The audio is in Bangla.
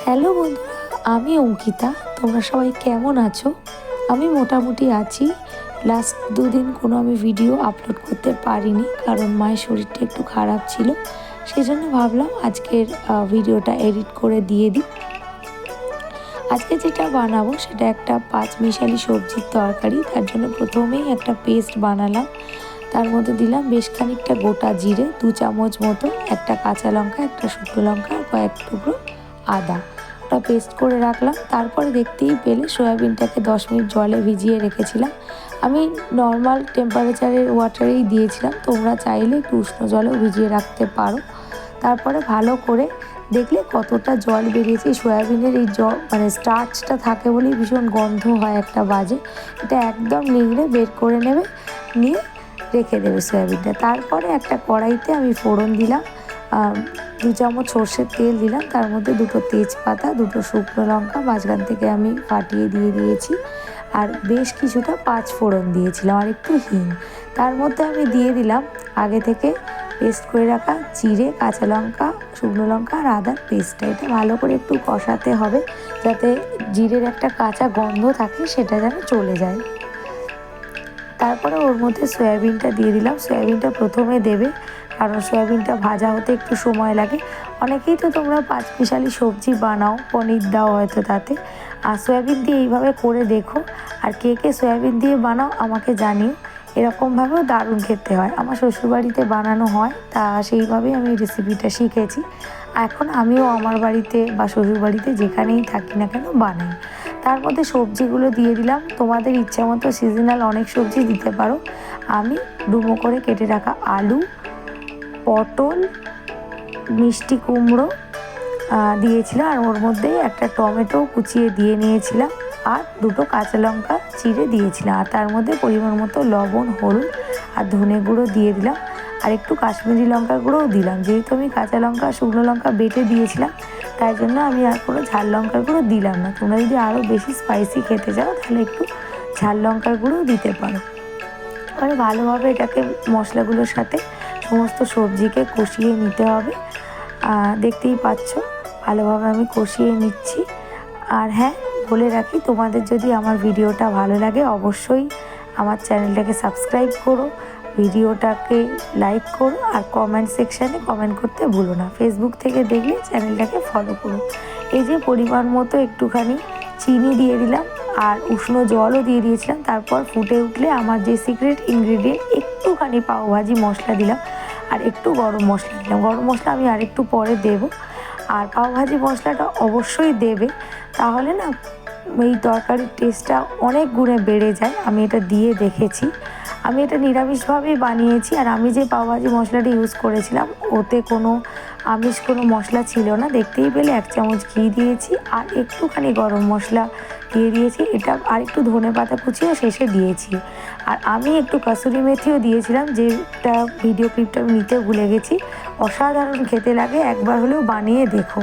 হ্যালো বন্ধুরা, আমি অঙ্কিতা। তোমরা সবাই কেমন আছো? আমি মোটামুটি আছি। লাস্ট দুদিন কোনো আমি ভিডিও আপলোড করতে পারিনি, কারণ মায়ের শরীরটা একটু খারাপ ছিল। সেই জন্য ভাবলাম আজকের ভিডিওটা এডিট করে দিয়ে দিই। আজকে যেটা বানাবো সেটা একটা পাঁচমিশালি সবজির তরকারি। তার জন্য প্রথমেই একটা পেস্ট বানালাম। তার মধ্যে দিলাম বেশ খানিকটা গোটা জিরে, 2 চামচ মতো, একটা কাঁচা লঙ্কা, একটা শুকনো লঙ্কা আর কয়েক টুকরো আদা। ওটা পেস্ট করে রাখলাম। তারপরে দেখতেই পেলে সয়াবিনটাকে 10 মিনিট জলে ভিজিয়ে রেখেছিলাম। আমি নর্মাল টেম্পারেচারের ওয়াটারেই দিয়েছিলাম, তোমরা চাইলে একটু উষ্ণ জলেও ভিজিয়ে রাখতে পারো। তারপরে ভালো করে দেখলে কতটা জল বেরিয়েছে। সয়াবিনের এই জল মানে স্টার্চটা থাকে বলেই ভীষণ গন্ধ হয় একটা বাজে। এটা একদম নিংড়ে বের করে নেবে, নিয়ে রেখে দেবে সয়াবিনটা। তারপরে একটা কড়াইতে আমি ফোড়ন দিলাম, 2 চামচ সর্ষের তেল দিলাম, তার মধ্যে 2টো তেজপাতা, 2টো শুকনো লঙ্কা মাঝখান থেকে আমি ফাটিয়ে দিয়ে দিয়েছি, আর বেশ কিছুটা 5 ফোড়ন দিয়েছিলাম, আর একটু হিং। তার মধ্যে আমি দিয়ে দিলাম আগে থেকে পেস্ট করে রাখা জিরে, কাঁচা লঙ্কা, শুকনো লঙ্কা আর আদার পেস্টটা। এটা ভালো করে একটু কষাতে হবে, যাতে জিরের একটা কাঁচা গন্ধ থাকে সেটা যেন চলে যায়। তারপরে ওর মধ্যে সয়াবিনটা দিয়ে দিলাম। সয়াবিনটা প্রথমে দেবে, কারণ সয়াবিনটা ভাজা হতে একটু সময় লাগে। অনেকেই তো তোমরা পাঁচমিশালি সবজি বানাও, পনির দাও হয়তো তাতে, আর সয়াবিন দিয়ে এইভাবে করে দেখো। আর কে কে সয়াবিন দিয়ে বানাও আমাকে জানিও। এরকমভাবেও দারুণ খেতে হয়। আমার শ্বশুরবাড়িতে বানানো হয়, তা সেইভাবেই আমি রেসিপিটা শিখেছি। এখন আমিও আমার বাড়িতে বা শ্বশুরবাড়িতে যেখানেই থাকি না কেন বানাই। তার মধ্যে সবজিগুলো দিয়ে দিলাম। তোমাদের ইচ্ছা মতো সিজনাল অনেক সবজি দিতে পারো। আমি ডুমো করে কেটে রাখা আলু, পটল, মিষ্টি কুমড়ো দিয়েছিলাম, আর ওর মধ্যে একটা টমেটো কুচিয়ে দিয়ে নিয়েছিলাম, আর 2টো কাঁচা লঙ্কা চিড়ে দিয়েছিলাম। আর তার মধ্যে পরিমাণ মতো লবণ, হলুদ আর ধনে গুঁড়ো দিয়ে দিলাম, আর একটু কাশ্মীরি লঙ্কা গুঁড়োও দিলাম। যেহেতু আমি কাঁচা লঙ্কা শুকনো লঙ্কা বেটে দিয়েছিলাম, তাই জন্য আমি আর কোনো ঝাল লঙ্কার গুঁড়ো দিলাম না। তোমরা যদি আরও বেশি স্পাইসি খেতে চাও তাহলে একটু ঝাল লঙ্কার গুঁড়োও দিতে পারো। এবারে ভালোভাবে এটাকে মশলাগুলোর সাথে সমস্ত সবজিকে কষিয়ে নিতে হবে। দেখতেই পাচ্ছ ভালোভাবে আমি কষিয়ে নিচ্ছি। আর হ্যাঁ, বলে রাখি, তোমাদের যদি আমার ভিডিওটা ভালো লাগে অবশ্যই আমার চ্যানেলটাকে সাবস্ক্রাইব করো, ভিডিওটাকে লাইক করো, আর কমেন্ট সেকশানে কমেন্ট করতে ভুলো না। ফেসবুক থেকে দেখলে চ্যানেলটাকে ফলো করো। এই যে পরিমাণ মতো একটুখানি চিনি দিয়ে দিলাম, আর উষ্ণ জলও দিয়ে দিয়েছিলাম। তারপর ফুটে উঠলে আমার যে সিক্রেট ইনগ্রিডিয়েন্ট, একটুখানি পাওভাজি মশলা দিলাম, আর একটু গরম মশলা দিলাম। গরম মশলা আমি আর একটু পরে দেবো। আর পাওভাজি মশলাটা অবশ্যই দেবে, তাহলে না এই তরকারির টেস্টটা অনেক গুণে বেড়ে যায়। আমি এটা দিয়ে দেখেছি। আমি এটা নিরামিষভাবেই বানিয়েছি, আর আমি যে পাওভাজি মশলাটা ইউজ করেছিলাম ওতে কোনো আমিষ কোনো মশলা ছিল না। দেখতেই পেলে 1 চামচ ঘি দিয়েছি, আর একটুখানি গরম মশলা দিয়ে দিয়েছি। এটা আর একটু ধনে পাতা কুচিও শেষে দিয়েছি, আর আমি একটু কাসুরি মেথিও দিয়েছিলাম, যেটা ভিডিও ক্লিপটা আমি নিতে ভুলে গেছি। অসাধারণ খেতে লাগে, একবার হলেও বানিয়ে দেখো।